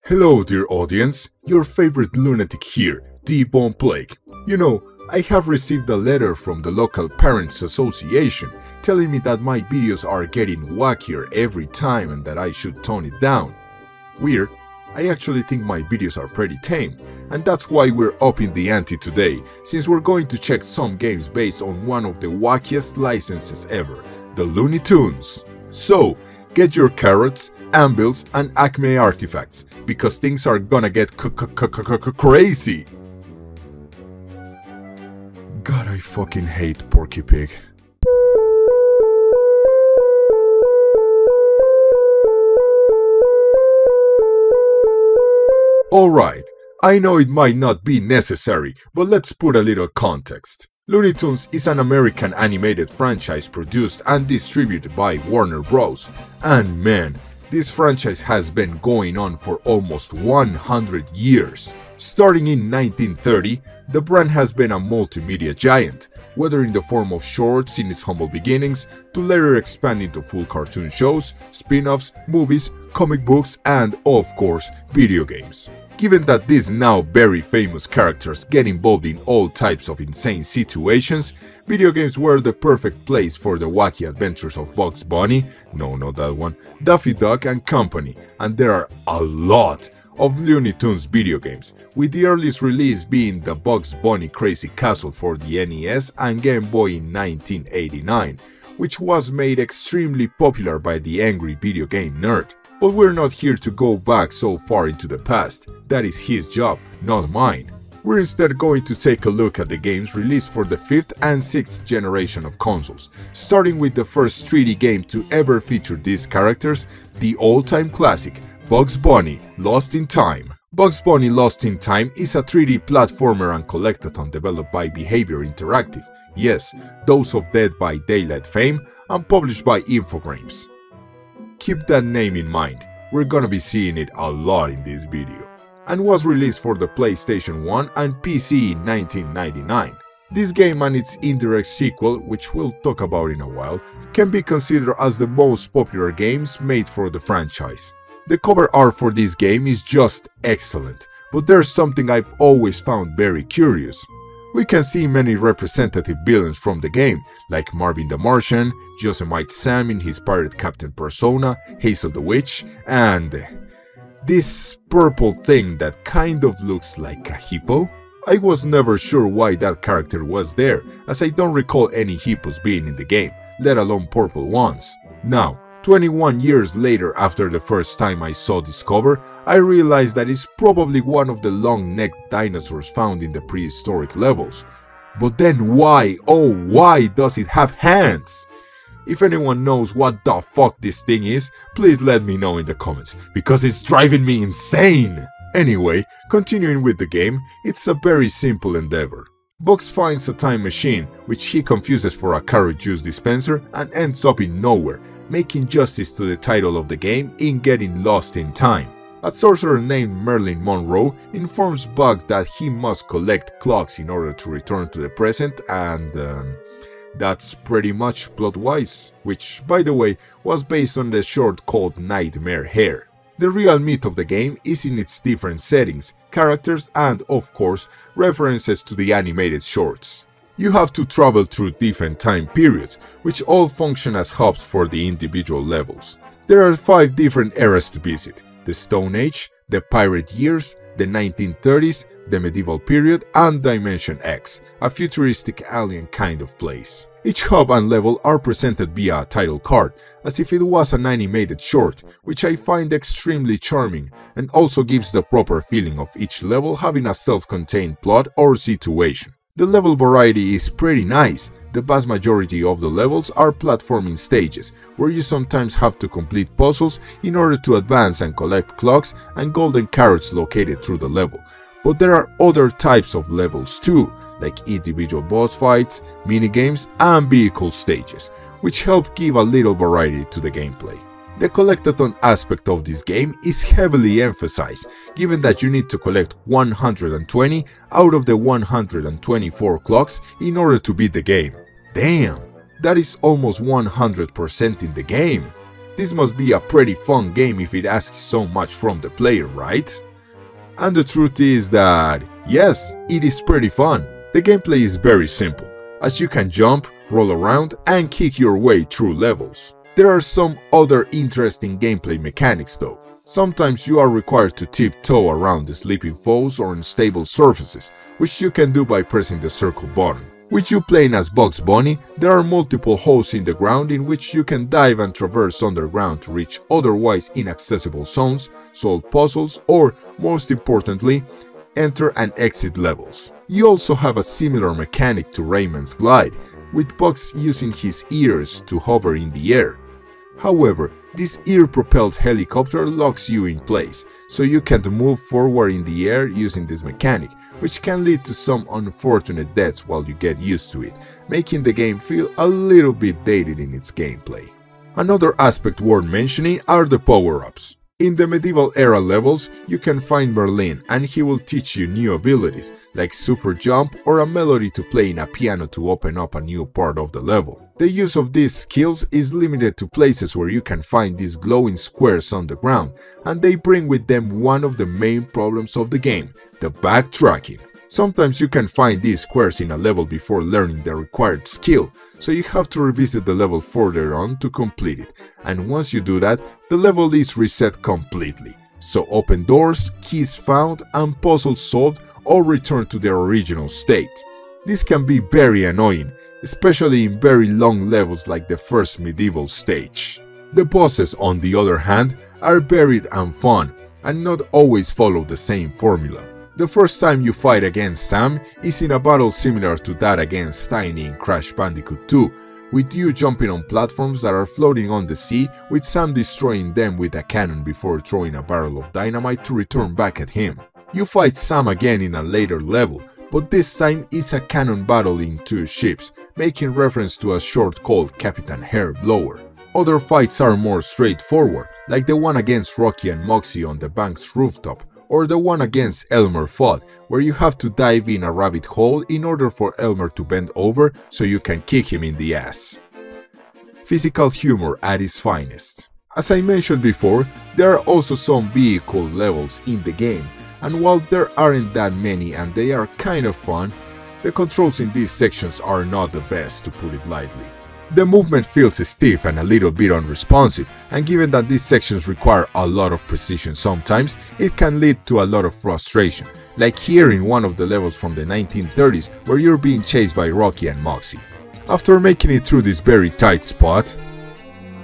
Hello dear audience, your favorite lunatic here, D-Bone Plague. You know, I have received a letter from the local Parents Association telling me that my videos are getting wackier every time and that I should tone it down. Weird, I actually think my videos are pretty tame, and that's why we're upping the ante today, since we're going to check some games based on one of the wackiest licenses ever, the Looney Tunes. So, get your carrots, anvils, and Acme artifacts, because things are gonna get crazy. God, I fucking hate Porky Pig. Alright, I know it might not be necessary, but let's put a little context. Looney Tunes is an American animated franchise produced and distributed by Warner Bros. And man, this franchise has been going on for almost 100 years. Starting in 1930, the brand has been a multimedia giant, whether in the form of shorts in its humble beginnings, to later expand into full cartoon shows, spin-offs, movies, comic books, and, of course, video games. Given that these now very famous characters get involved in all types of insane situations, video games were the perfect place for the wacky adventures of Bugs Bunny, no, not that one, Daffy Duck and company, and there are a lot of Looney Tunes video games, with the earliest release being the Bugs Bunny Crazy Castle for the NES and Game Boy in 1989, which was made extremely popular by the angry video game nerd. But we're not here to go back so far into the past, that is his job, not mine. We're instead going to take a look at the games released for the 5th and 6th generation of consoles, starting with the first 3D game to ever feature these characters, the all-time classic, Bugs Bunny Lost in Time. Bugs Bunny Lost in Time is a 3D platformer and collectathon developed by Behavior Interactive, yes, those of Dead by Daylight fame, and published by Infogrames. Keep that name in mind, we're gonna be seeing it a lot in this video, and was released for the PlayStation 1 and PC in 1999. This game and its indirect sequel, which we'll talk about in a while, can be considered as the most popular games made for the franchise. The cover art for this game is just excellent, but there's something I've always found very curious. We can see many representative villains from the game, like Marvin the Martian, Yosemite Sam in his pirate captain persona, Hazel the Witch, and this purple thing that kind of looks like a hippo. I was never sure why that character was there, as I don't recall any hippos being in the game, let alone purple ones. Now, 21 years later after the first time I saw this cover, I realized that it's probably one of the long-necked dinosaurs found in the prehistoric levels. But then why, oh why does it have hands? If anyone knows what the fuck this thing is, please let me know in the comments, because it's driving me insane! Anyway, continuing with the game, it's a very simple endeavor. Bugs finds a time machine, which he confuses for a carrot juice dispenser and ends up in nowhere, making justice to the title of the game in getting lost in time. A sorcerer named Merlin Monroe informs Bugs that he must collect clocks in order to return to the present, and that's pretty much plot-wise, which, by the way, was based on the short called Nightmare Hare. The real meat of the game is in its different settings, characters, and, of course, references to the animated shorts. You have to travel through different time periods, which all function as hubs for the individual levels. There are 5 different eras to visit: the Stone Age, the Pirate Years, the 1930s, the Medieval Period, and Dimension X, a futuristic alien kind of place. Each hub and level are presented via a title card, as if it was an animated short, which I find extremely charming, and also gives the proper feeling of each level having a self-contained plot or situation. The level variety is pretty nice. The vast majority of the levels are platforming stages, where you sometimes have to complete puzzles in order to advance and collect clocks and golden carrots located through the level. But there are other types of levels too, like individual boss fights, minigames, and vehicle stages, which help give a little variety to the gameplay. The collectathon aspect of this game is heavily emphasized, given that you need to collect 120 out of the 124 clocks in order to beat the game. Damn, that is almost 100% in the game. This must be a pretty fun game if it asks so much from the player, right? And the truth is that, yes, it is pretty fun. The gameplay is very simple, as you can jump, roll around, and kick your way through levels. There are some other interesting gameplay mechanics though. Sometimes you are required to tiptoe around the sleeping foes or unstable surfaces, which you can do by pressing the circle button. With you playing as Bugs Bunny, there are multiple holes in the ground in which you can dive and traverse underground to reach otherwise inaccessible zones, solve puzzles, or, most importantly, enter and exit levels. You also have a similar mechanic to Rayman's Glide, with Bugs using his ears to hover in the air. However, this ear-propelled helicopter locks you in place, so you can't move forward in the air using this mechanic, which can lead to some unfortunate deaths while you get used to it, making the game feel a little bit dated in its gameplay. Another aspect worth mentioning are the power-ups. In the medieval era levels, you can find Merlin and he will teach you new abilities, like super jump or a melody to play in a piano to open up a new part of the level. The use of these skills is limited to places where you can find these glowing squares on the ground, and they bring with them one of the main problems of the game, the backtracking. Sometimes you can find these squares in a level before learning the required skill, so you have to revisit the level further on to complete it, and once you do that, the level is reset completely. So open doors, keys found, and puzzles solved all return to their original state. This can be very annoying, especially in very long levels like the first medieval stage. The bosses, on the other hand, are varied and fun, and not always follow the same formula. The first time you fight against Sam is in a battle similar to that against Tiny in Crash Bandicoot 2, with you jumping on platforms that are floating on the sea, with Sam destroying them with a cannon before throwing a barrel of dynamite to return back at him. You fight Sam again in a later level, but this time it's a cannon battle in two ships, making reference to a short called Captain Hairblower. Other fights are more straightforward, like the one against Rocky and Moxie on the bank's rooftop, or the one against Elmer Fudd, where you have to dive in a rabbit hole in order for Elmer to bend over so you can kick him in the ass. Physical humor at its finest. As I mentioned before, there are also some vehicle levels in the game, and while there aren't that many and they are kind of fun, the controls in these sections are not the best, to put it lightly. The movement feels stiff and a little bit unresponsive, and given that these sections require a lot of precision sometimes, it can lead to a lot of frustration, like here in one of the levels from the 1930s where you're being chased by Rocky and Moxie. After making it through this very tight spot,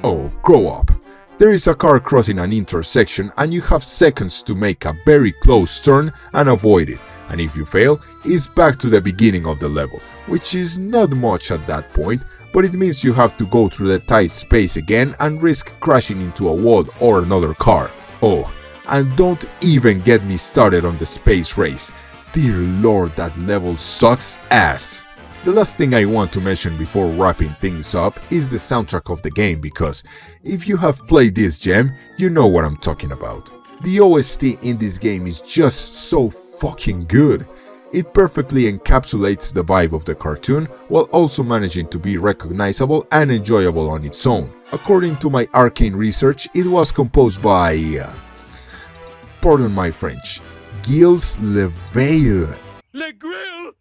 oh, grow up. There is a car crossing an intersection and you have seconds to make a very close turn and avoid it, and if you fail, it's back to the beginning of the level, which is not much at that point, but it means you have to go through the tight space again and risk crashing into a wall or another car. Oh, and don't even get me started on the space race. Dear Lord, that level sucks ass. The last thing I want to mention before wrapping things up is the soundtrack of the game, because if you have played this gem, you know what I'm talking about. The OST in this game is just so fucking good. It perfectly encapsulates the vibe of the cartoon while also managing to be recognizable and enjoyable on its own. According to my arcane research, it was composed by, pardon my French, Gilles Leveille. Le Grill?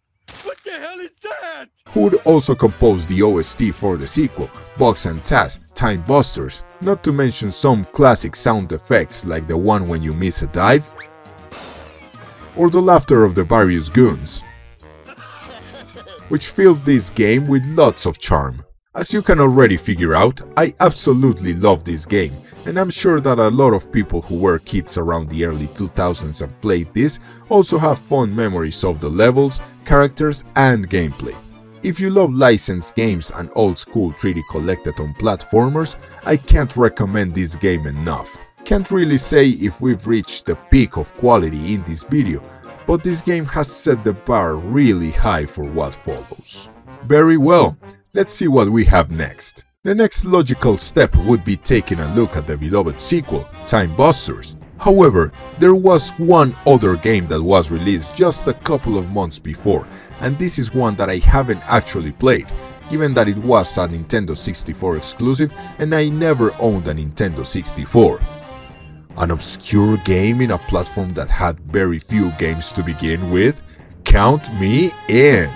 What the hell is that? Who'd also composed the OST for the sequel, Bugs and Taz, Time Busters, not to mention some classic sound effects like the one when you miss a dive, or the laughter of the various goons, which filled this game with lots of charm. As you can already figure out, I absolutely love this game, and I'm sure that a lot of people who were kids around the early 2000s and played this also have fond memories of the levels, characters, and gameplay. If you love licensed games and old school 3D collectathon platformers, I can't recommend this game enough. Can't really say if we've reached the peak of quality in this video, but this game has set the bar really high for what follows. Very well, let's see what we have next. The next logical step would be taking a look at the beloved sequel, Time Busters. However, there was one other game that was released just a couple of months before, and this is one that I haven't actually played, given that it was a Nintendo 64 exclusive and I never owned a Nintendo 64. An obscure game in a platform that had very few games to begin with? Count me in!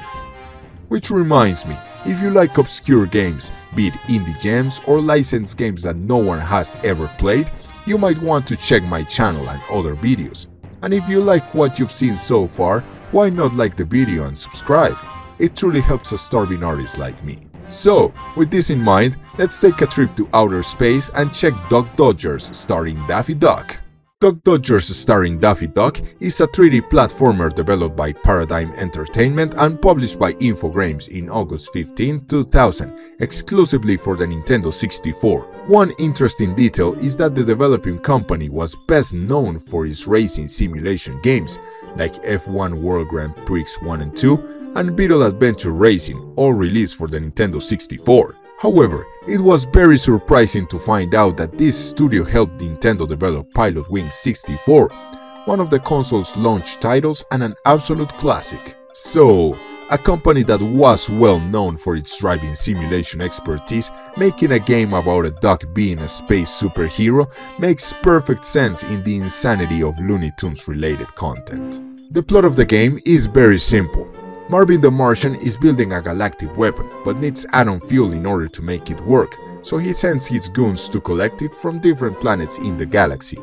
Which reminds me, if you like obscure games, be it indie gems or licensed games that no one has ever played, you might want to check my channel and other videos. And if you like what you've seen so far, why not like the video and subscribe? It truly helps a starving artist like me. So, with this in mind, let's take a trip to outer space and check Duck Dodgers starring Daffy Duck. Duck Dodgers starring Daffy Duck is a 3D platformer developed by Paradigm Entertainment and published by Infogrames in August 15, 2000, exclusively for the Nintendo 64. One interesting detail is that the developing company was best known for its racing simulation games, like F1 World Grand Prix 1 and 2, and Beetle Adventure Racing, all released for the Nintendo 64. However, it was very surprising to find out that this studio helped Nintendo develop Pilot Wing 64, one of the console's launch titles and an absolute classic. So, a company that was well known for its driving simulation expertise, making a game about a duck being a space superhero makes perfect sense in the insanity of Looney Tunes related content. The plot of the game is very simple. Marvin the Martian is building a galactic weapon, but needs atom fuel in order to make it work, so he sends his goons to collect it from different planets in the galaxy.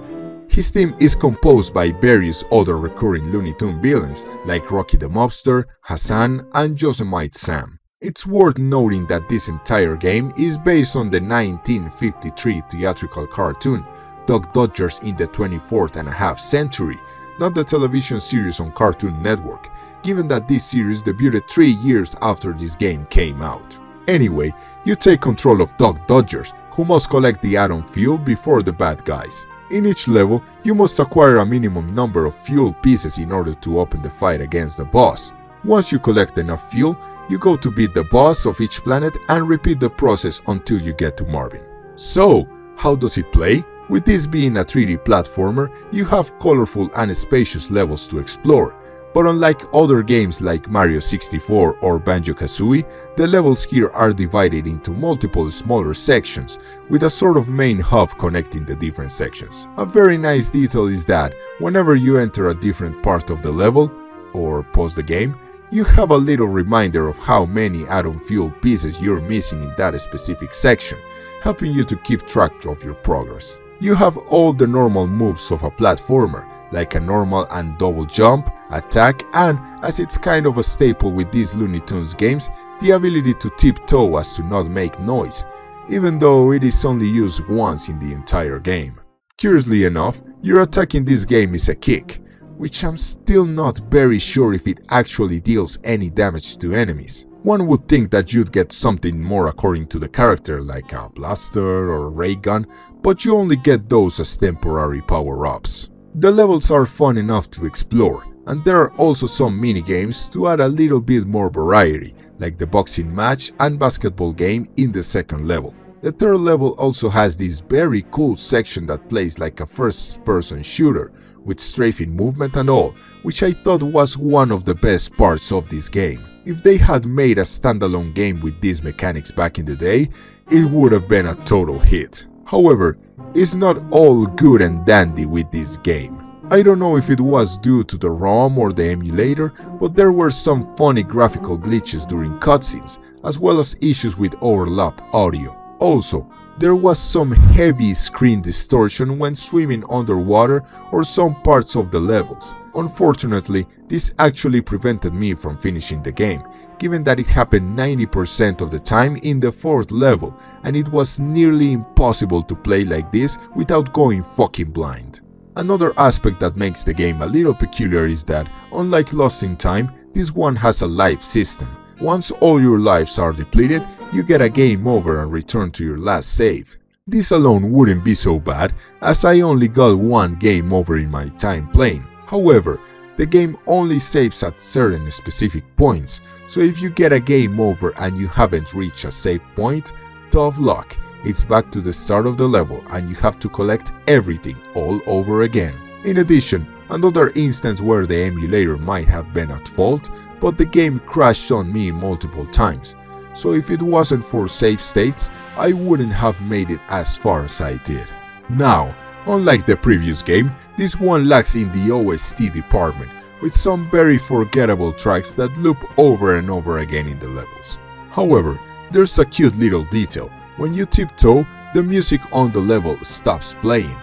His team is composed by various other recurring Looney Tunes villains, like Rocky the Mobster, Hassan, and Yosemite Sam. It's worth noting that this entire game is based on the 1953 theatrical cartoon, Duck Dodgers in the 24th and a half century, not the television series on Cartoon Network, given that this series debuted 3 years after this game came out. Anyway, you take control of Duck Dodgers, who must collect the atom fuel before the bad guys. In each level, you must acquire a minimum number of fuel pieces in order to open the fight against the boss. Once you collect enough fuel, you go to beat the boss of each planet and repeat the process until you get to Marvin. So, how does it play? With this being a 3D platformer, you have colorful and spacious levels to explore. But unlike other games like Mario 64 or Banjo-Kazooie, the levels here are divided into multiple smaller sections, with a sort of main hub connecting the different sections. A very nice detail is that, whenever you enter a different part of the level, or pause the game, you have a little reminder of how many atom fuel pieces you're missing in that specific section, helping you to keep track of your progress. You have all the normal moves of a platformer, like a normal and double jump, attack, and, as it's kind of a staple with these Looney Tunes games, the ability to tiptoe as to not make noise, even though it is only used once in the entire game. Curiously enough, your attack in this game is a kick, which I'm still not very sure if it actually deals any damage to enemies. One would think that you'd get something more according to the character, like a blaster or a ray gun, but you only get those as temporary power-ups. The levels are fun enough to explore, and there are also some mini-games to add a little bit more variety, like the boxing match and basketball game in the second level. The third level also has this very cool section that plays like a first-person shooter, with strafing movement and all, which I thought was one of the best parts of this game. If they had made a standalone game with these mechanics back in the day, it would have been a total hit. However, it's not all good and dandy with this game. I don't know if it was due to the ROM or the emulator, but there were some funny graphical glitches during cutscenes, as well as issues with overlapped audio. Also, there was some heavy screen distortion when swimming underwater or some parts of the levels. Unfortunately, this actually prevented me from finishing the game, given that it happened 90% of the time in the fourth level, and it was nearly impossible to play like this without going fucking blind. Another aspect that makes the game a little peculiar is that, unlike Lost in Time, this one has a life system. Once all your lives are depleted, you get a game over and return to your last save. This alone wouldn't be so bad, as I only got one game over in my time playing. However, the game only saves at certain specific points, so if you get a game over and you haven't reached a save point, tough luck. It's back to the start of the level and you have to collect everything all over again. In addition, another instance where the emulator might have been at fault, but the game crashed on me multiple times. so if it wasn't for save states, I wouldn't have made it as far as I did. Now, unlike the previous game, this one lacks in the OST department, with some very forgettable tracks that loop over and over again in the levels. However, there's a cute little detail. When you tiptoe, the music on the level stops playing.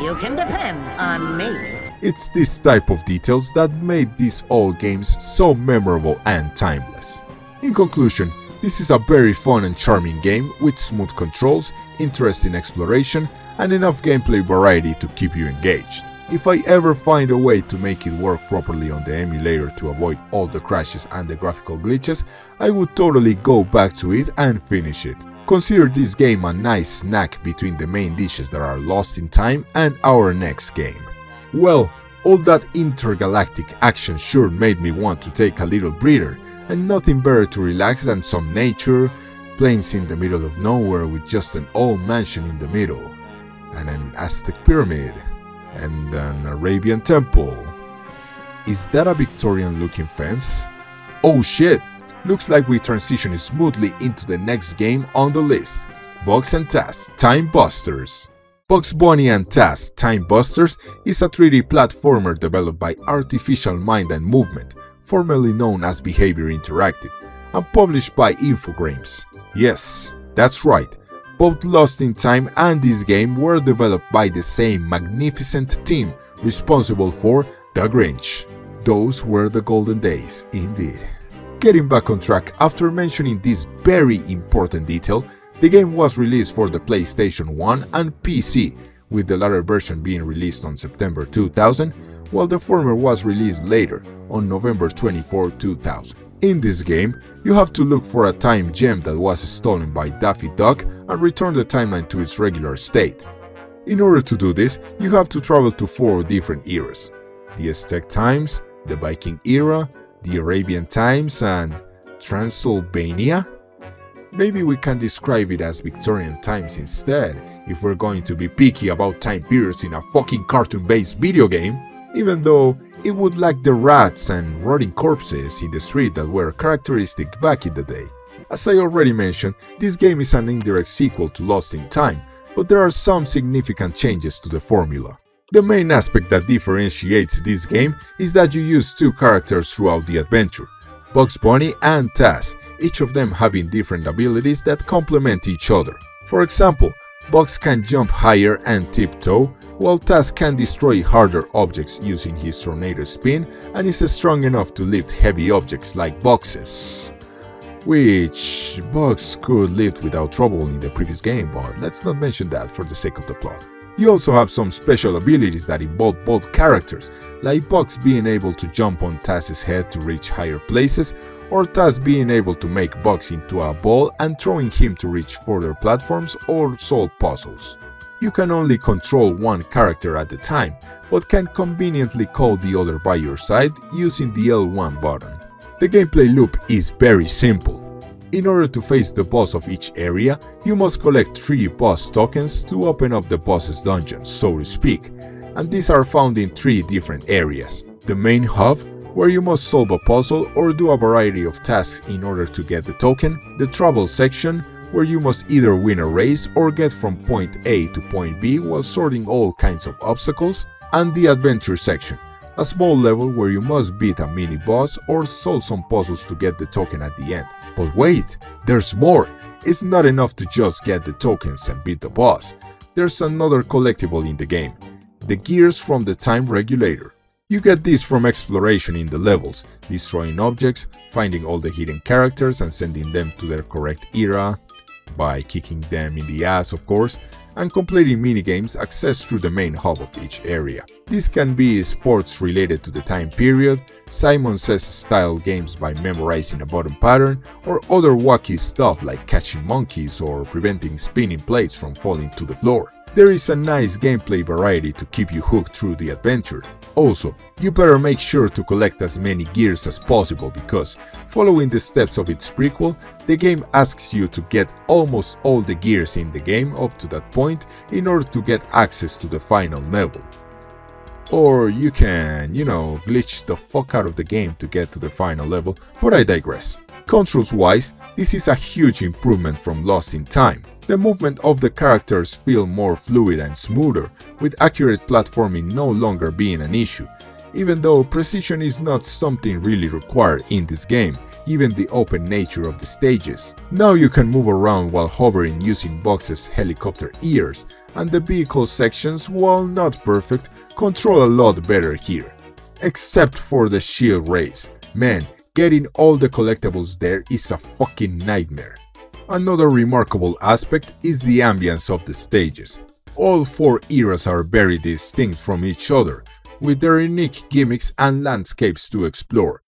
You can depend on me. It's this type of details that made these old games so memorable and timeless. In conclusion, this is a very fun and charming game with smooth controls, interesting exploration, and enough gameplay variety to keep you engaged. If I ever find a way to make it work properly on the emulator to avoid all the crashes and the graphical glitches, I would totally go back to it and finish it. Consider this game a nice snack between the main dishes that are lost in time and our next game. Well, all that intergalactic action sure made me want to take a little breather, and nothing better to relax than some nature, plains in the middle of nowhere with just an old mansion in the middle, and an Aztec pyramid, and an Arabian temple. Is that a Victorian looking fence? Oh shit! Looks like we transition smoothly into the next game on the list. Bugs and Taz Time Busters. Bugs Bunny and Taz Time Busters is a 3D platformer developed by Artificial Mind and Movement, formerly known as Behavior Interactive, and published by Infogrames. Yes, that's right. Both Lost in Time and this game were developed by the same magnificent team responsible for The Grinch. Those were the golden days, indeed. Getting back on track, after mentioning this very important detail, the game was released for the PlayStation 1 and PC, with the latter version being released on September 2000, while the former was released later, on November 24, 2000. In this game, you have to look for a time gem that was stolen by Daffy Duck and return the timeline to its regular state. In order to do this, you have to travel to 4 different eras: the Aztec times, the Viking era, the Arabian times, and Transylvania? Maybe we can describe it as Victorian times instead, if we're going to be picky about time periods in a fucking cartoon-based video game, even though it would lack the rats and rotting corpses in the street that were characteristic back in the day. As I already mentioned, this game is an indirect sequel to Lost in Time, but there are some significant changes to the formula. The main aspect that differentiates this game is that you use 2 characters throughout the adventure, Bugs Bunny and Taz, each of them having different abilities that complement each other. For example, Bugs can jump higher and tiptoe, while Taz can destroy harder objects using his tornado spin and is strong enough to lift heavy objects like boxes, which Bugs could lift without trouble in the previous game, but let's not mention that for the sake of the plot. You also have some special abilities that involve both characters, like Bugs being able to jump on Taz's head to reach higher places, or Taz being able to make Bugs into a ball and throwing him to reach further platforms or solve puzzles. You can only control one character at a time, but can conveniently call the other by your side using the L1 button. The gameplay loop is very simple. In order to face the boss of each area, you must collect 3 boss tokens to open up the boss's dungeons, so to speak, and these are found in 3 different areas. The main hub, where you must solve a puzzle or do a variety of tasks in order to get the token, the trouble section, where you must either win a race or get from point A to point B while sorting all kinds of obstacles, and the adventure section, a small level where you must beat a mini boss or solve some puzzles to get the token at the end. But wait, there's more! It's not enough to just get the tokens and beat the boss. There's another collectible in the game, the gears from the time regulator. You get these from exploration in the levels, destroying objects, finding all the hidden characters and sending them to their correct era, by kicking them in the ass of course, and completing minigames accessed through the main hub of each area. This can be sports related to the time period, Simon Says style games by memorizing a button pattern, or other wacky stuff like catching monkeys or preventing spinning plates from falling to the floor. There is a nice gameplay variety to keep you hooked through the adventure. Also, you better make sure to collect as many gears as possible because, following the steps of its prequel, the game asks you to get almost all the gears in the game up to that point in order to get access to the final level. Or you can, glitch the fuck out of the game to get to the final level, but I digress. Controls-wise, this is a huge improvement from Lost in Time. The movement of the characters feel more fluid and smoother, with accurate platforming no longer being an issue. Even though precision is not something really required in this game, given the open nature of the stages. Now you can move around while hovering using Box's helicopter ears, and the vehicle sections, while not perfect, control a lot better here. Except for the shield race. Man, getting all the collectibles there is a fucking nightmare. Another remarkable aspect is the ambience of the stages. All 4 eras are very distinct from each other, with their unique gimmicks and landscapes to explore.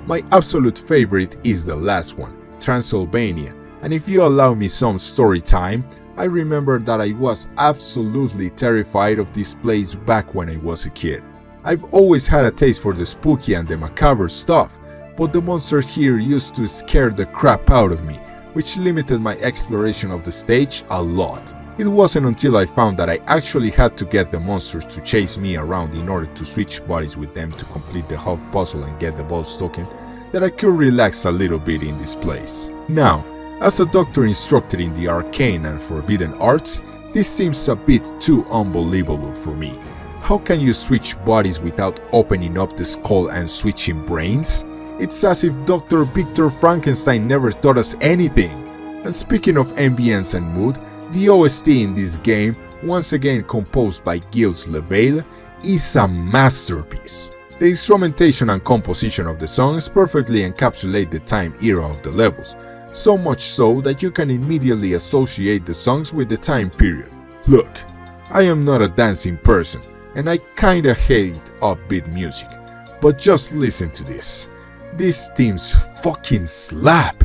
My absolute favorite is the last one, Transylvania, and if you allow me some story time, I remember that I was absolutely terrified of this place back when I was a kid. I've always had a taste for the spooky and the macabre stuff, but the monsters here used to scare the crap out of me, which limited my exploration of the stage a lot. It wasn't until I found that I actually had to get the monsters to chase me around in order to switch bodies with them to complete the half puzzle and get the boss token that I could relax a little bit in this place. Now, as a doctor instructed in the arcane and forbidden arts, this seems a bit too unbelievable for me. How can you switch bodies without opening up the skull and switching brains? It's as if Dr. Victor Frankenstein never taught us anything. And speaking of ambience and mood, the OST in this game, once again composed by Gilles Leveille, is a masterpiece. The instrumentation and composition of the songs perfectly encapsulate the time era of the levels, so much so that you can immediately associate the songs with the time period. Look, I am not a dancing person, and I kinda hate upbeat music, but just listen to this. These themes fucking slap!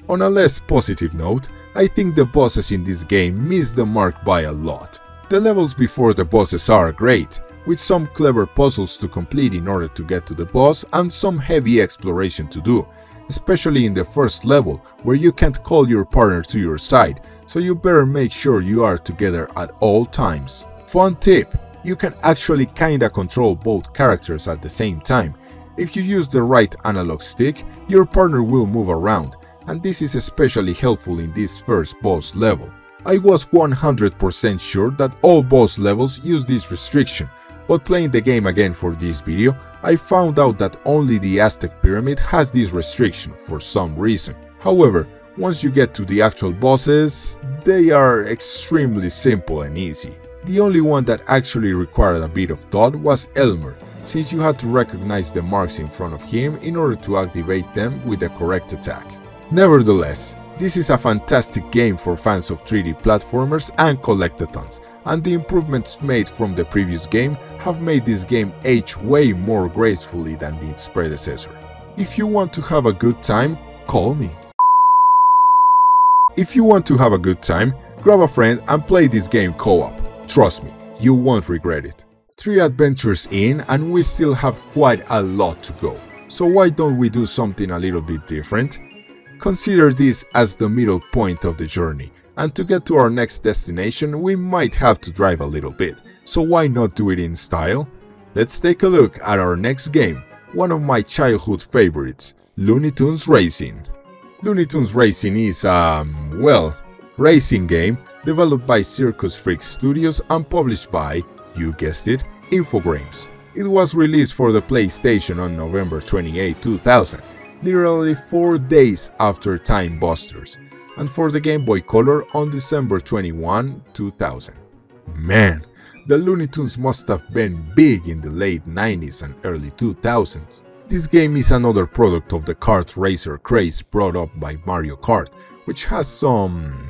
On a less positive note, I think the bosses in this game miss the mark by a lot. The levels before the bosses are great, with some clever puzzles to complete in order to get to the boss and some heavy exploration to do, especially in the first level where you can't call your partner to your side, so you better make sure you are together at all times. Fun tip, you can actually kinda control both characters at the same time. If you use the right analog stick, your partner will move around, and this is especially helpful in this first boss level. I was 100% sure that all boss levels use this restriction, but playing the game again for this video, I found out that only the Aztec Pyramid has this restriction for some reason. However, once you get to the actual bosses, they are extremely simple and easy. The only one that actually required a bit of thought was Elmer, since you had to recognize the marks in front of him in order to activate them with the correct attack. Nevertheless, this is a fantastic game for fans of 3D platformers and collectathons, and the improvements made from the previous game have made this game age way more gracefully than its predecessor. If you want to have a good time, call me. If you want to have a good time, grab a friend and play this game co-op. Trust me, you won't regret it. 3 adventures in and we still have quite a lot to go, so why don't we do something a little bit different? Consider this as the middle point of the journey, and to get to our next destination we might have to drive a little bit, so why not do it in style? Let's take a look at our next game, one of my childhood favorites, Looney Tunes Racing. Looney Tunes Racing is racing game developed by Circus Freaks Studios and published by, you guessed it, Infogrames. It was released for the PlayStation on November 28, 2000. Literally 4 days after Time Busters, and for the Game Boy Color on December 21, 2000. Man, the Looney Tunes must have been big in the late 90s and early 2000s. This game is another product of the kart racer craze brought up by Mario Kart, which has some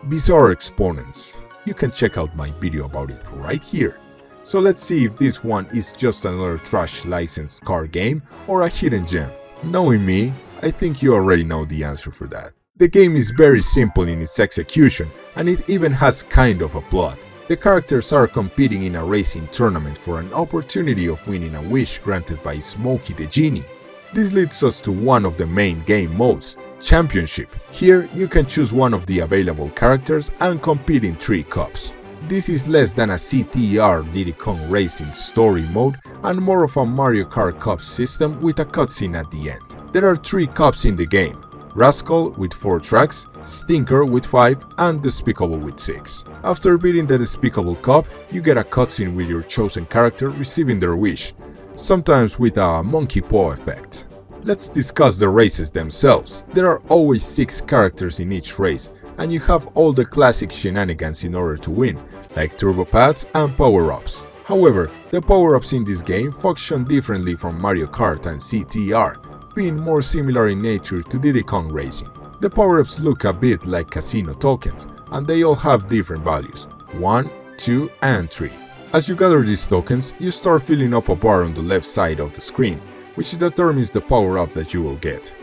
bizarre exponents. you can check out my video about it right here. So let's see if this one is just another trash licensed car game or a hidden gem. Knowing me, I think you already know the answer for that. The game is very simple in its execution, and it even has kind of a plot. The characters are competing in a racing tournament for an opportunity of winning a wish granted by Smokey the Genie. This leads us to one of the main game modes, Championship. Here you can choose one of the available characters and compete in 3 cups. This is less than a CTR Diddy Kong Racing story mode and more of a Mario Kart Cup system with a cutscene at the end. There are 3 cups in the game, Rascal with 4 tracks, Stinker with 5 and Despicable with 6. After beating the Despicable Cup, you get a cutscene with your chosen character receiving their wish, sometimes with a monkey paw effect. Let's discuss the races themselves. There are always 6 characters in each race, and you have all the classic shenanigans in order to win, like turbo pads and power-ups. However, the power-ups in this game function differently from Mario Kart and CTR, being more similar in nature to Diddy Kong Racing. The power-ups look a bit like casino tokens, and they all have different values, 1, 2 and 3. As you gather these tokens, you start filling up a bar on the left side of the screen, which determines the power-up that you will get.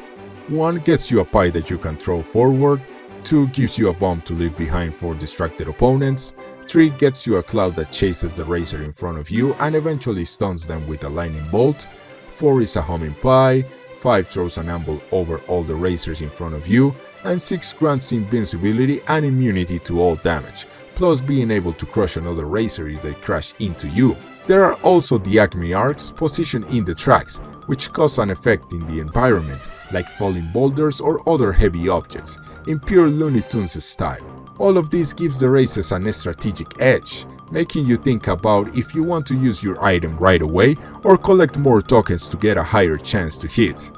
1 gets you a pie that you can throw forward, 2 gives you a bomb to leave behind for distracted opponents, 3 gets you a cloud that chases the racer in front of you and eventually stuns them with a lightning bolt, 4 is a humming pie, 5 throws an amble over all the racers in front of you, and 6 grants invincibility and immunity to all damage, plus being able to crush another racer if they crash into you. There are also the Acme arcs positioned in the tracks, which cause an effect in the environment, like falling boulders or other heavy objects, in pure Looney Tunes style. All of this gives the races a strategic edge, making you think about if you want to use your item right away or collect more tokens to get a higher chance to hit.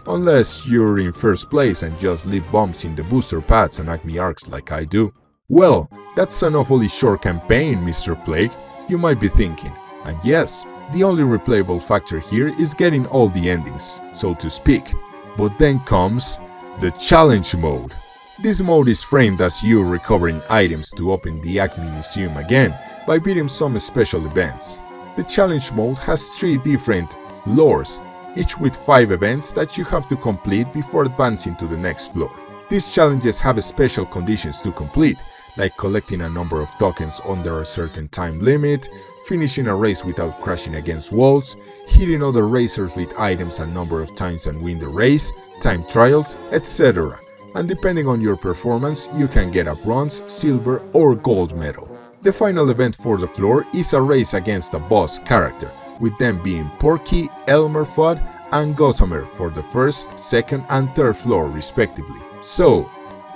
Unless you're in first place and just leave bombs in the booster pads and Acme arcs like I do. Well, that's an awfully short campaign, Mr. Plague, you might be thinking. And yes, the only replayable factor here is getting all the endings, so to speak. But then comes the challenge mode. This mode is framed as you recovering items to open the Acme Museum again by beating some special events. The challenge mode has 3 different floors, each with 5 events that you have to complete before advancing to the next floor. These challenges have special conditions to complete, like collecting a number of tokens under a certain time limit, finishing a race without crashing against walls, hitting other racers with items a number of times and win the race, time trials, etc. And depending on your performance, you can get a bronze, silver or gold medal. The final event for the floor is a race against a boss character, with them being Porky, Elmer Fudd and Gossamer for the first, second and third floor respectively. So,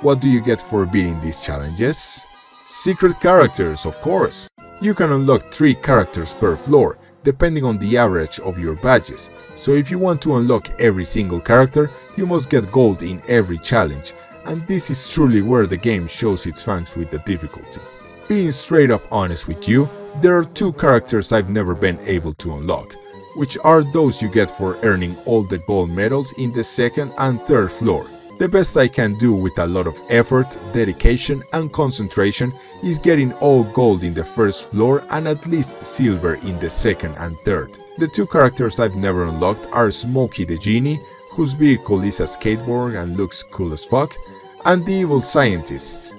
what do you get for beating these challenges? Secret characters, of course! You can unlock 3 characters per floor, depending on the average of your badges, so if you want to unlock every single character, you must get gold in every challenge, and this is truly where the game shows its fans with the difficulty. Being straight up honest with you, there are 2 characters I've never been able to unlock, which are those you get for earning all the gold medals in the second and third floor. The best I can do with a lot of effort, dedication and concentration is getting all gold in the first floor and at least silver in the second and third. The 2 characters I've never unlocked are Smokey the Genie, whose vehicle is a skateboard and looks cool as fuck, and the evil scientist.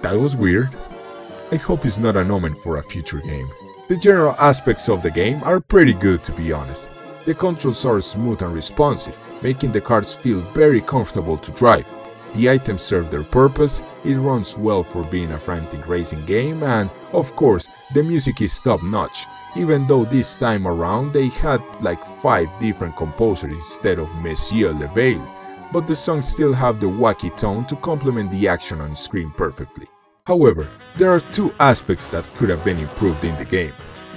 That was weird. I hope it's not an omen for a future game. The general aspects of the game are pretty good, to be honest. The controls are smooth and responsive, making the cars feel very comfortable to drive. The items serve their purpose, it runs well for being a frantic racing game, and, of course, the music is top-notch, even though this time around they had like 5 different composers instead of Monsieur Leveille, but the songs still have the wacky tone to complement the action on screen perfectly. However, there are 2 aspects that could have been improved in the game.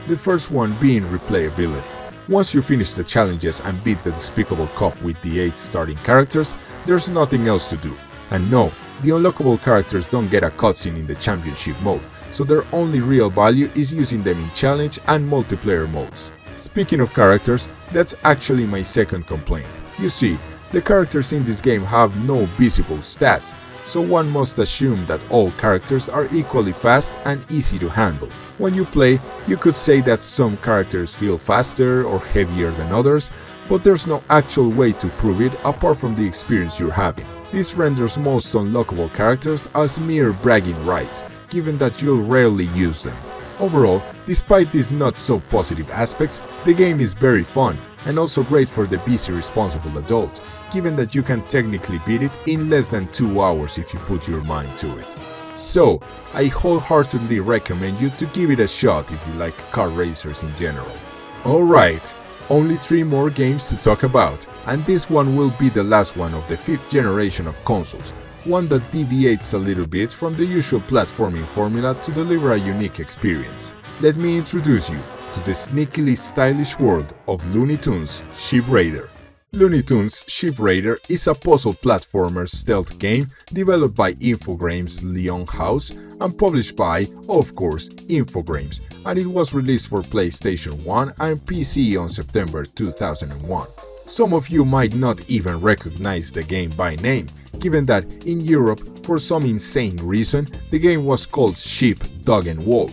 The first one being replayability. Once you finish the challenges and beat the Despicable Cup with the 8 starting characters, there's nothing else to do. And no, the unlockable characters don't get a cutscene in the championship mode, so their only real value is using them in challenge and multiplayer modes. Speaking of characters, that's actually my second complaint. You see, the characters in this game have no visible stats, so one must assume that all characters are equally fast and easy to handle. When you play, you could say that some characters feel faster or heavier than others, but there's no actual way to prove it apart from the experience you're having. This renders most unlockable characters as mere bragging rights, given that you'll rarely use them. Overall, despite these not so positive aspects, the game is very fun and also great for the busy responsible adult, given that you can technically beat it in less than 2 hours if you put your mind to it. So, I wholeheartedly recommend you to give it a shot if you like car racers in general. Alright, only 3 more games to talk about, and this one will be the last one of the 5th generation of consoles, one that deviates a little bit from the usual platforming formula to deliver a unique experience. Let me introduce you to the sneakily stylish world of Looney Tunes Ship Raider. Looney Tunes Ship Raider is a puzzle platformer stealth game developed by Infogrames Lyon House and published by, of course, Infogrames, and it was released for PlayStation 1 and PC on September 2001. Some of you might not even recognize the game by name, given that in Europe, for some insane reason, the game was called Sheep, Dog and Wolf.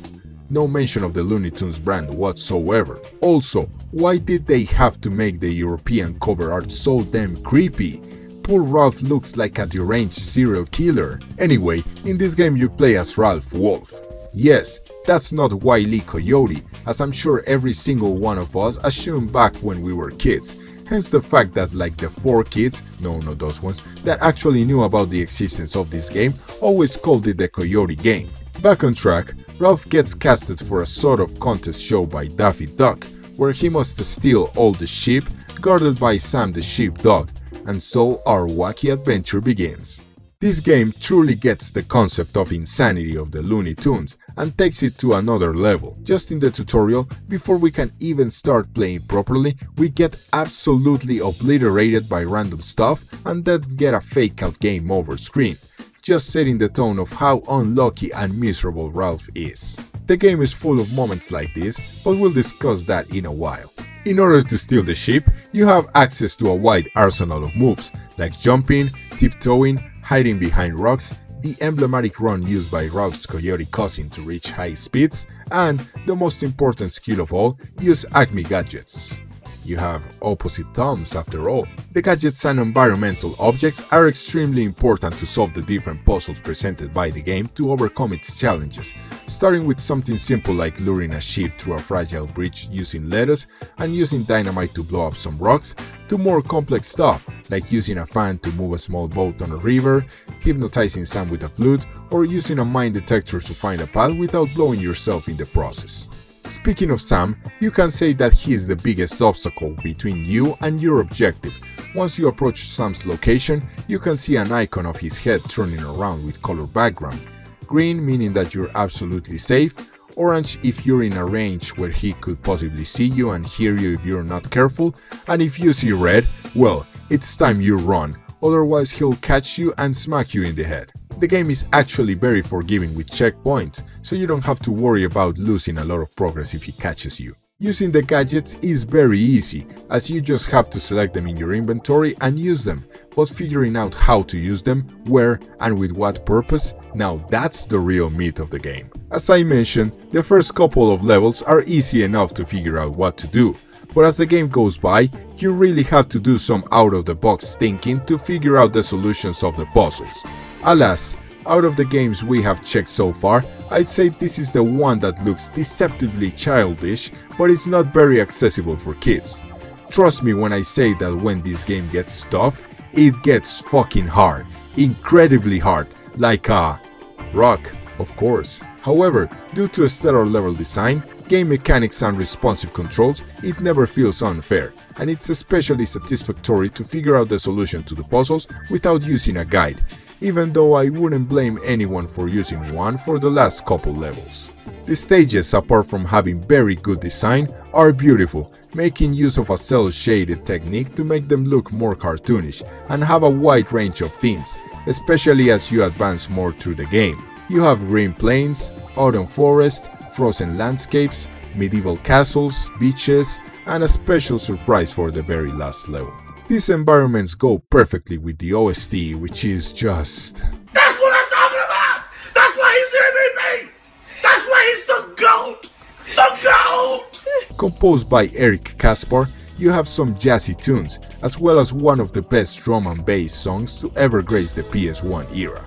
No mention of the Looney Tunes brand whatsoever. Also, why did they have to make the European cover art so damn creepy? Poor Ralph looks like a deranged serial killer. Anyway, in this game you play as Ralph Wolf. Yes, that's not Wile E. Coyote, as I'm sure every single one of us assumed back when we were kids. Hence the fact that like the 4 kids, no not those ones, that actually knew about the existence of this game always called it the Coyote game. Back on track, Ralph gets casted for a sort of contest show by Daffy Duck, where he must steal all the sheep, guarded by Sam the sheepdog, and so our wacky adventure begins. This game truly gets the concept of insanity of the Looney Tunes and takes it to another level. Just in the tutorial, before we can even start playing properly, we get absolutely obliterated by random stuff and then get a fake out game over screen, just setting the tone of how unlucky and miserable Ralph is. The game is full of moments like this, but we'll discuss that in a while. In order to steal the ship, you have access to a wide arsenal of moves, like jumping, tiptoeing, hiding behind rocks, the emblematic run used by Ralph's coyote cousin to reach high speeds, and, the most important skill of all, use Acme gadgets. You have opposite thumbs after all. The gadgets and environmental objects are extremely important to solve the different puzzles presented by the game to overcome its challenges, starting with something simple like luring a ship through a fragile bridge using lettuce and using dynamite to blow up some rocks, to more complex stuff like using a fan to move a small boat on a river, hypnotizing Sam with a flute, or using a mine detector to find a path without blowing yourself in the process. Speaking of Sam, you can say that he is the biggest obstacle between you and your objective. Once you approach Sam's location, you can see an icon of his head turning around with color background. Green meaning that you're absolutely safe, orange if you're in a range where he could possibly see you and hear you if you're not careful, and if you see red, well, it's time you run, otherwise he'll catch you and smack you in the head. The game is actually very forgiving with checkpoints, so you don't have to worry about losing a lot of progress if he catches you. Using the gadgets is very easy, as you just have to select them in your inventory and use them, but figuring out how to use them, where and with what purpose, now that's the real meat of the game. As I mentioned, the first couple of levels are easy enough to figure out what to do, but as the game goes by, you really have to do some out-of-the-box thinking to figure out the solutions of the puzzles. Alas, out of the games we have checked so far, I'd say this is the one that looks deceptively childish, but it's not very accessible for kids. Trust me when I say that when this game gets tough, it gets fucking hard. Incredibly hard, like a rock, of course. However, due to a stellar level design, game mechanics and responsive controls, it never feels unfair, and it's especially satisfactory to figure out the solution to the puzzles without using a guide, even though I wouldn't blame anyone for using one for the last couple levels. The stages, apart from having very good design, are beautiful, making use of a cel-shaded technique to make them look more cartoonish and have a wide range of themes, especially as you advance more through the game. You have green plains, autumn forest, frozen landscapes, medieval castles, beaches, and a special surprise for the very last level. These environments go perfectly with the OST, which is just... Composed by Eric Kaspar, you have some jazzy tunes, as well as one of the best drum and bass songs to ever grace the PS1 era.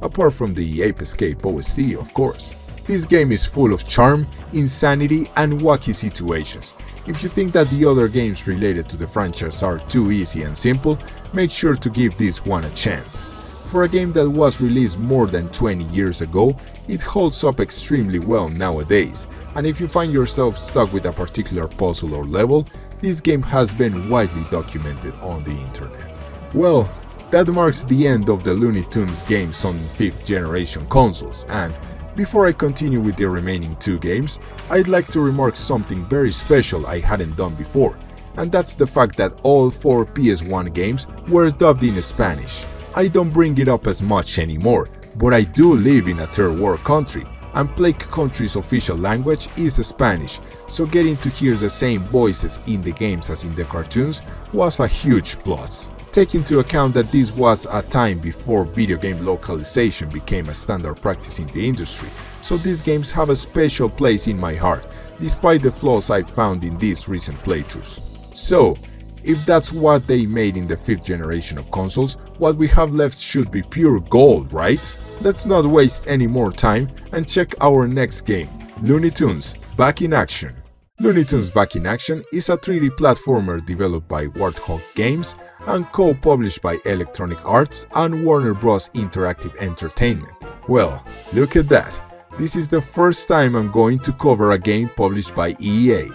Apart from the Ape Escape OST, of course. This game is full of charm, insanity, and wacky situations. If you think that the other games related to the franchise are too easy and simple, make sure to give this one a chance. For a game that was released more than 20 years ago, it holds up extremely well nowadays, and if you find yourself stuck with a particular puzzle or level, this game has been widely documented on the internet. Well, that marks the end of the Looney Tunes games on 5th generation consoles, and before I continue with the remaining 2 games, I'd like to remark something very special I hadn't done before, and that's the fact that all 4 PS1 games were dubbed in Spanish. I don't bring it up as much anymore, but I do live in a third world country, and Plague Country's official language is Spanish, so getting to hear the same voices in the games as in the cartoons was a huge plus. Take into account that this was a time before video game localization became a standard practice in the industry, so these games have a special place in my heart, despite the flaws I've found in these recent playthroughs. So, if that's what they made in the 5th generation of consoles, what we have left should be pure gold, right? Let's not waste any more time and check our next game, Looney Tunes Back in Action. Looney Tunes Back in Action is a 3D platformer developed by Warthog Games and co-published by Electronic Arts and Warner Bros. Interactive Entertainment. Well, look at that. This is the first time I'm going to cover a game published by EA.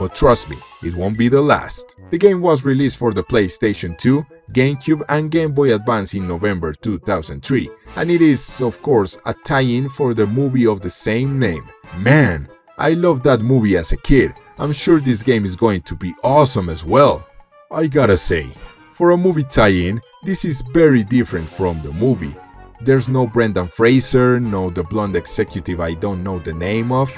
But trust me, it won't be the last. The game was released for the PlayStation 2, GameCube and Game Boy Advance in November 2003, and it is, of course, a tie-in for the movie of the same name. Man, I loved that movie as a kid. I'm sure this game is going to be awesome as well. I gotta say, for a movie tie-in, this is very different from the movie. There's no Brendan Fraser, no the blonde executive I don't know the name of.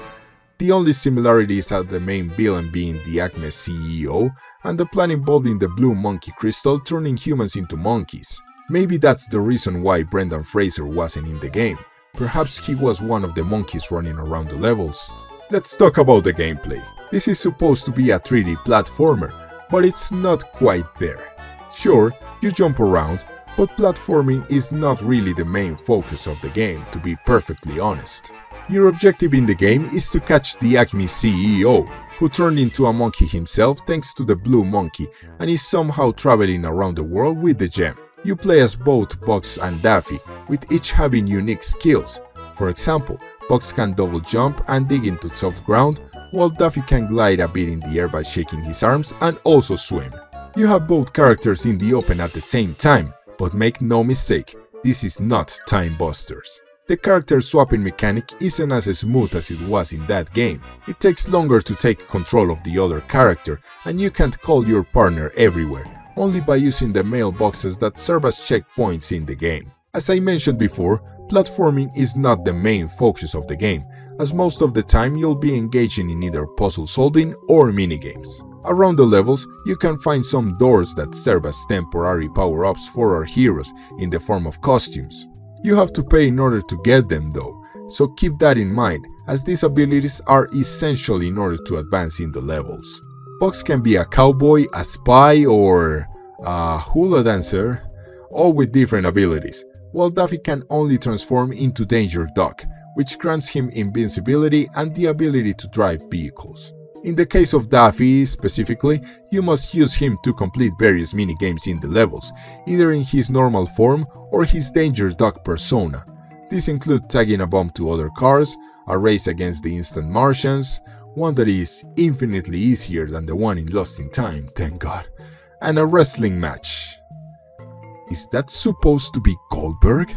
The only similarities are the main villain being the Acme CEO, and the plan involving the blue monkey crystal turning humans into monkeys. Maybe that's the reason why Brendan Fraser wasn't in the game. Perhaps he was one of the monkeys running around the levels. Let's talk about the gameplay. This is supposed to be a 3D platformer, but it's not quite there. Sure, you jump around, but platforming is not really the main focus of the game, to be perfectly honest. Your objective in the game is to catch the Acme CEO, who turned into a monkey himself thanks to the blue monkey and is somehow traveling around the world with the gem. You play as both Bugs and Daffy, with each having unique skills. For example, Bugs can double jump and dig into soft ground, while Daffy can glide a bit in the air by shaking his arms and also swim. You have both characters in the open at the same time, but make no mistake, this is not Time Busters. The character swapping mechanic isn't as smooth as it was in that game. It takes longer to take control of the other character, and you can't call your partner everywhere, only by using the mailboxes that serve as checkpoints in the game. As I mentioned before, platforming is not the main focus of the game, as most of the time you'll be engaging in either puzzle solving or minigames. Around the levels, you can find some doors that serve as temporary power-ups for our heroes in the form of costumes. You have to pay in order to get them though, so keep that in mind, as these abilities are essential in order to advance in the levels. Bugs can be a cowboy, a spy, or a hula dancer, all with different abilities, while Daffy can only transform into Danger Duck, which grants him invincibility and the ability to drive vehicles. In the case of Daffy specifically, you must use him to complete various minigames in the levels, either in his normal form or his Danger Duck persona. These include tagging a bomb to other cars, a race against the Instant Martians, one that is infinitely easier than the one in Lost in Time, thank God, and a wrestling match. Is that supposed to be Goldberg?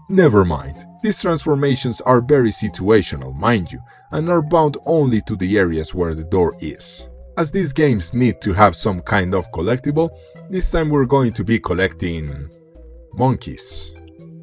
Never mind, these transformations are very situational, mind you, and are bound only to the areas where the door is. As these games need to have some kind of collectible, this time we're going to be collecting monkeys.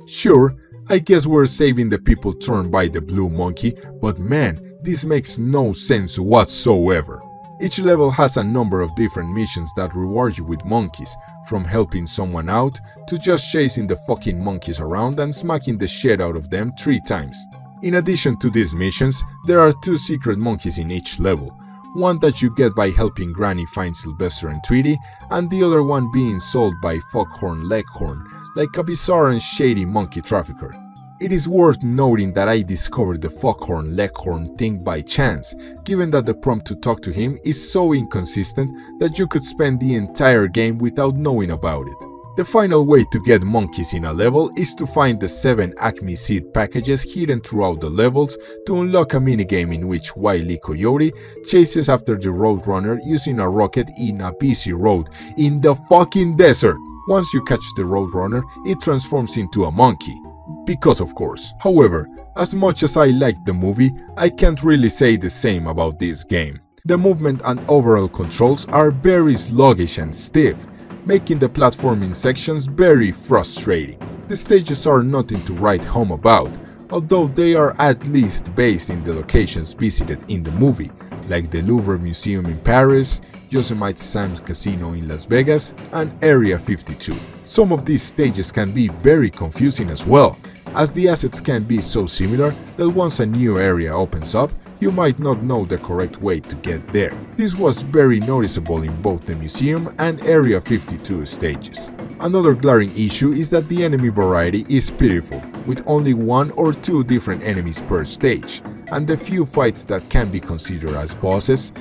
Sure, I guess we're saving the people turned by the blue monkey, but man, this makes no sense whatsoever. Each level has a number of different missions that reward you with monkeys, from helping someone out to just chasing the fucking monkeys around and smacking the shit out of them 3 times. In addition to these missions, there are 2 secret monkeys in each level, one that you get by helping Granny find Sylvester and Tweety, and the other one being sold by Foghorn Leghorn, like a bizarre and shady monkey trafficker. It is worth noting that I discovered the Foghorn Leghorn thing by chance, given that the prompt to talk to him is so inconsistent that you could spend the entire game without knowing about it. The final way to get monkeys in a level is to find the 7 Acme seed packages hidden throughout the levels to unlock a minigame in which Wile E. Coyote chases after the Roadrunner using a rocket in a busy road in the fucking desert. Once you catch the Roadrunner, it transforms into a monkey. Because of course. However, as much as I liked the movie, I can't really say the same about this game. The movement and overall controls are very sluggish and stiff, making the platforming sections very frustrating. The stages are nothing to write home about, although they are at least based in the locations visited in the movie, like the Louvre Museum in Paris, Yosemite Sam's Casino in Las Vegas, and Area 52. Some of these stages can be very confusing as well, as the assets can be so similar that once a new area opens up, you might not know the correct way to get there. This was very noticeable in both the museum and Area 52 stages. Another glaring issue is that the enemy variety is pitiful, with only 1 or 2 different enemies per stage, and the few fights that can be considered as bosses,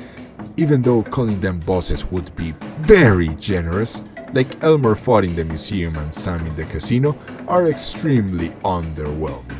even though calling them bosses would be very generous, like Elmer fought in the museum and Sam in the casino, are extremely underwhelming.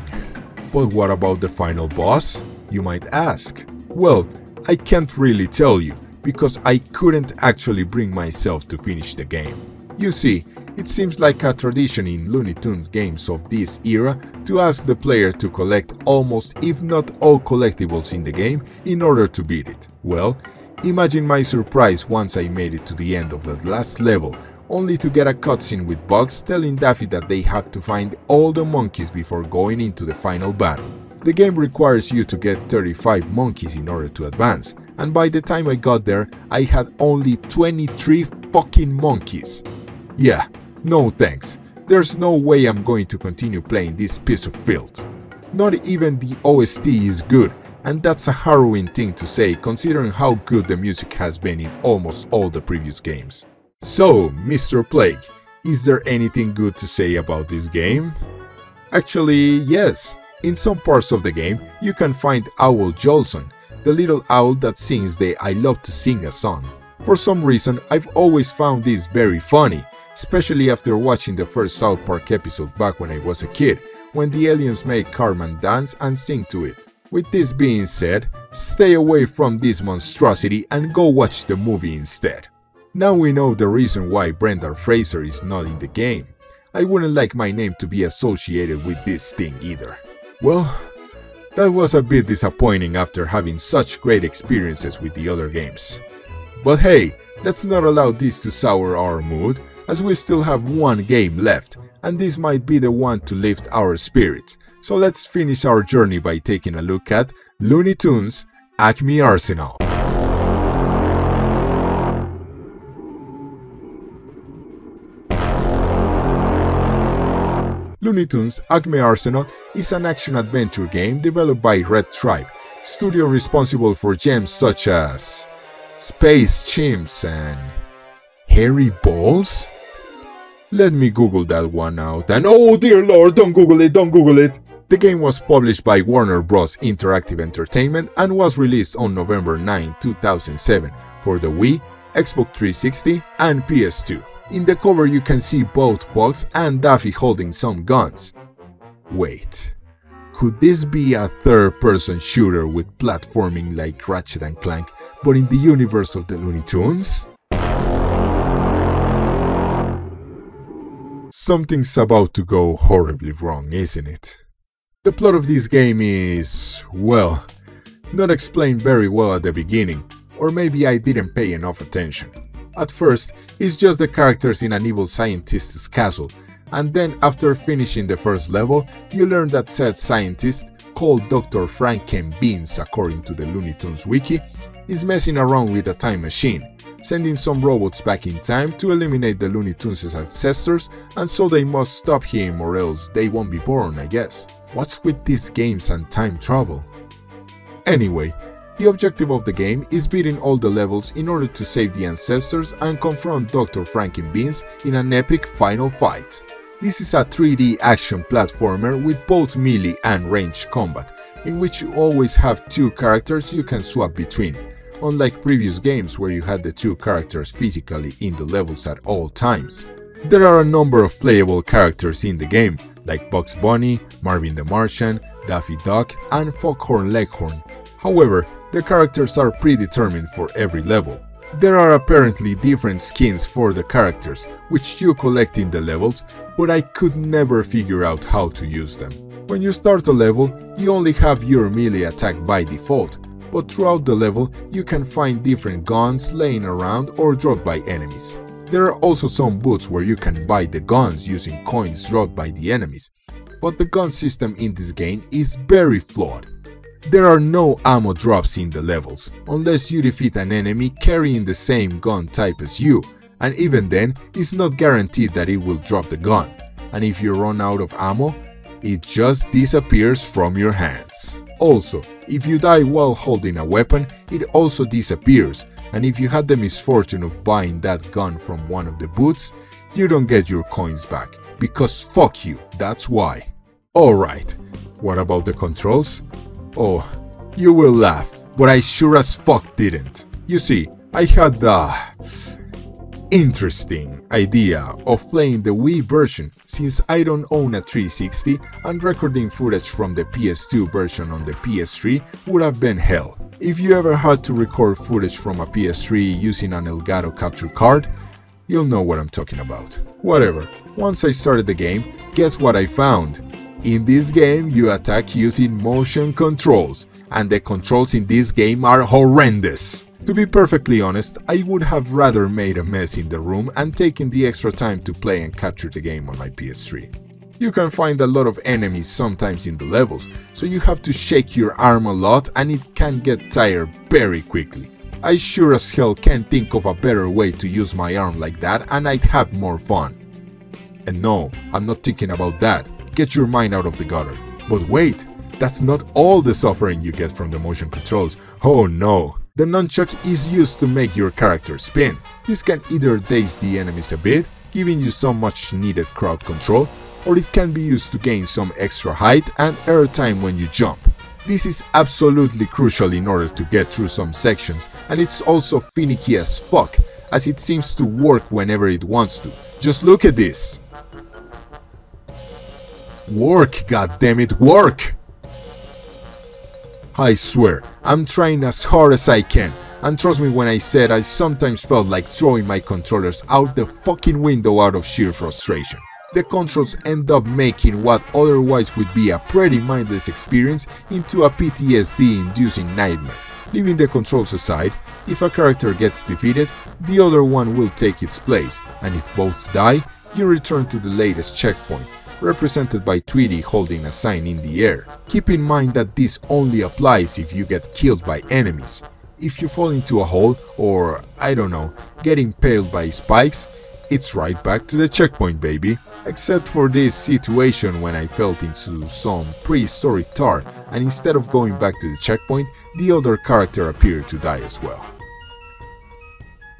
But what about the final boss, you might ask? Well, I can't really tell you, because I couldn't actually bring myself to finish the game. You see, it seems like a tradition in Looney Tunes games of this era to ask the player to collect almost if not all collectibles in the game in order to beat it. Well, imagine my surprise once I made it to the end of that last level, only to get a cutscene with Bugs telling Daffy that they have to find all the monkeys before going into the final battle. The game requires you to get 35 monkeys in order to advance, and by the time I got there, I had only 23 fucking monkeys. Yeah, no thanks. There's no way I'm going to continue playing this piece of filth. Not even the OST is good, and that's a harrowing thing to say considering how good the music has been in almost all the previous games. So, Mr. Plague, is there anything good to say about this game? Actually, yes. In some parts of the game, you can find Owl Jolson, the little owl that sings the I Love to Sing a Song. For some reason, I've always found this very funny, especially after watching the first South Park episode back when I was a kid, when the aliens make Cartman dance and sing to it. With this being said, stay away from this monstrosity and go watch the movie instead. Now we know the reason why Brendan Fraser is not in the game. I wouldn't like my name to be associated with this thing either. Well, that was a bit disappointing after having such great experiences with the other games. But hey, let's not allow this to sour our mood, as we still have one game left, and this might be the one to lift our spirits. So let's finish our journey by taking a look at Looney Tunes Acme Arsenal. Looney Tunes Acme Arsenal is an action-adventure game developed by Red Tribe, studio responsible for gems such as Space Chimps and Hairy Balls? Let me Google that one out, and oh dear lord, don't Google it, don't Google it! The game was published by Warner Bros. Interactive Entertainment and was released on November 9, 2007 for the Wii, Xbox 360 and PS2. In the cover you can see both Bugs and Daffy holding some guns. Wait, could this be a third-person shooter with platforming like Ratchet and Clank, but in the universe of the Looney Tunes? Something's about to go horribly wrong, isn't it? The plot of this game is, well, not explained very well at the beginning, or maybe I didn't pay enough attention. At first, it's just the characters in an evil scientist's castle, and then after finishing the first level, you learn that said scientist, called Dr. Frankenbeans according to the Looney Tunes wiki, is messing around with a time machine, sending some robots back in time to eliminate the Looney Tunes' ancestors, and so they must stop him or else they won't be born, I guess. What's with these games and time travel? Anyway, The objective of the game is beating all the levels in order to save the ancestors and confront Dr. Frankenbeans in an epic final fight. This is a 3D action platformer with both melee and ranged combat, in which you always have two characters you can swap between, unlike previous games where you had the two characters physically in the levels at all times. There are a number of playable characters in the game, like Bugs Bunny, Marvin the Martian, Daffy Duck, and Foghorn Leghorn. However, the characters are predetermined for every level. There are apparently different skins for the characters, which you collect in the levels, but I could never figure out how to use them. When you start a level, you only have your melee attack by default, but throughout the level you can find different guns laying around or dropped by enemies. There are also some booths where you can buy the guns using coins dropped by the enemies, but the gun system in this game is very flawed. There are no ammo drops in the levels, unless you defeat an enemy carrying the same gun type as you, and even then, it's not guaranteed that it will drop the gun, and if you run out of ammo, it just disappears from your hands. Also, if you die while holding a weapon, it also disappears, and if you had the misfortune of buying that gun from one of the booths, you don't get your coins back, because fuck you, that's why. Alright, what about the controls? Oh, you will laugh, but I sure as fuck didn't. You see, I had the interesting idea of playing the Wii version since I don't own a 360 and recording footage from the PS2 version on the PS3 would have been hell. If you ever had to record footage from a PS3 using an Elgato capture card, you'll know what I'm talking about. Whatever, once I started the game, guess what I found? In this game, you attack using motion controls, and the controls in this game are horrendous. To be perfectly honest, I would have rather made a mess in the room and taken the extra time to play and capture the game on my PS3. You can find a lot of enemies sometimes in the levels, so you have to shake your arm a lot and it can get tired very quickly. I sure as hell can't think of a better way to use my arm like that and I'd have more fun. And no, I'm not thinking about that. Get your mind out of the gutter. But wait, that's not all the suffering you get from the motion controls. Oh no. The nunchuck is used to make your character spin. This can either daze the enemies a bit, giving you some much needed crowd control, or it can be used to gain some extra height and air time when you jump. This is absolutely crucial in order to get through some sections, and it's also finicky as fuck, as it seems to work whenever it wants to. Just look at this. Work, goddammit, work! I swear, I'm trying as hard as I can, and trust me when I said I sometimes felt like throwing my controllers out the fucking window out of sheer frustration. The controls end up making what otherwise would be a pretty mindless experience into a PTSD-inducing nightmare. Leaving the controls aside, if a character gets defeated, the other one will take its place, and if both die, you return to the latest checkpoint, represented by Tweety holding a sign in the air. Keep in mind that this only applies if you get killed by enemies. If you fall into a hole, or, I don't know, get impaled by spikes, it's right back to the checkpoint, baby. Except for this situation when I fell into some prehistoric tar, and instead of going back to the checkpoint, the other character appeared to die as well.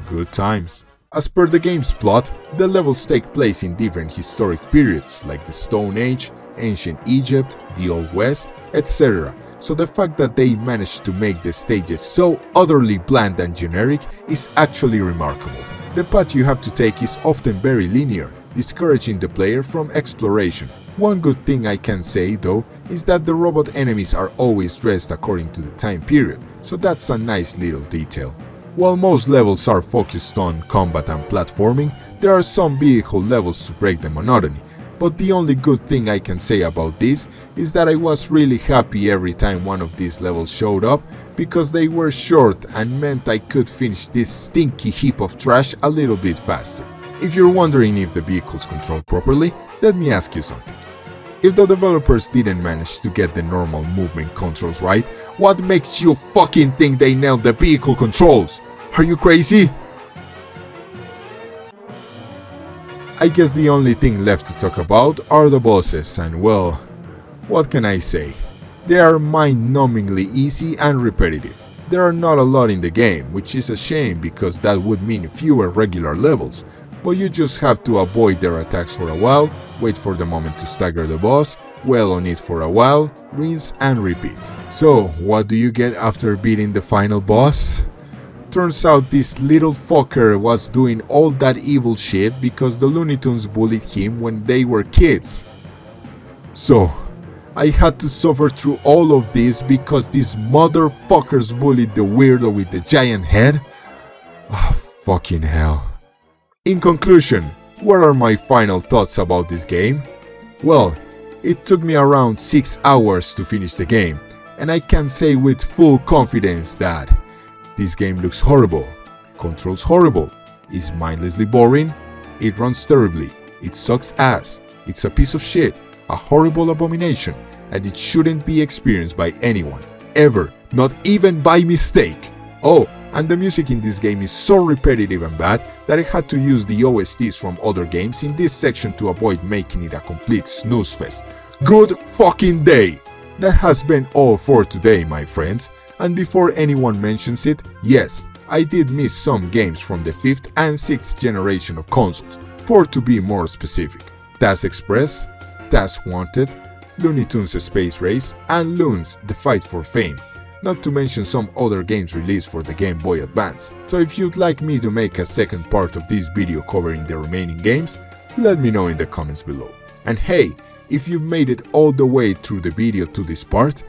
Good times. As per the game's plot, the levels take place in different historic periods like the Stone Age, Ancient Egypt, the Old West, etc. So the fact that they managed to make the stages so utterly bland and generic is actually remarkable. The path you have to take is often very linear, discouraging the player from exploration. One good thing I can say though is that the robot enemies are always dressed according to the time period, so that's a nice little detail. While most levels are focused on combat and platforming, there are some vehicle levels to break the monotony, but the only good thing I can say about this is that I was really happy every time one of these levels showed up, because they were short and meant I could finish this stinky heap of trash a little bit faster. If you're wondering if the vehicles control properly, let me ask you something. If the developers didn't manage to get the normal movement controls right, what makes you fucking think they nailed the vehicle controls? Are you crazy? I guess the only thing left to talk about are the bosses, and well, what can I say? They are mind-numbingly easy and repetitive. There are not a lot in the game, which is a shame because that would mean fewer regular levels, but you just have to avoid their attacks for a while, wait for the moment to stagger the boss, dwell on it for a while, rinse and repeat. So, what do you get after beating the final boss? Turns out this little fucker was doing all that evil shit because the Looney Tunes bullied him when they were kids. So, I had to suffer through all of this because these motherfuckers bullied the weirdo with the giant head? Ah, fucking hell. In conclusion, what are my final thoughts about this game? Well, it took me around 6 hours to finish the game, and I can say with full confidence that this game looks horrible, controls horrible, is mindlessly boring, it runs terribly, it sucks ass, it's a piece of shit, a horrible abomination, and it shouldn't be experienced by anyone, ever, not even by mistake. Oh, and the music in this game is so repetitive and bad that I had to use the OSTs from other games in this section to avoid making it a complete snooze fest. Good fucking day! That has been all for today, my friends, and before anyone mentions it, yes, I did miss some games from the 5th and 6th generation of consoles, 4 to be more specific. Task Express, Task Wanted, Looney Tunes Space Race, and Loons The Fight for Fame. Not to mention some other games released for the Game Boy Advance. So if you'd like me to make a second part of this video covering the remaining games, let me know in the comments below. And hey, if you've made it all the way through the video to this part,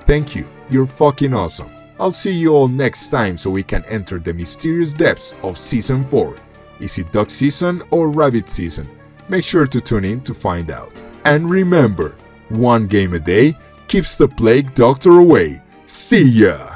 thank you, you're fucking awesome. I'll see you all next time so we can enter the mysterious depths of Season 4. Is it Duck Season or Rabbit Season? Make sure to tune in to find out. And remember, one game a day keeps the plague doctor away. See ya!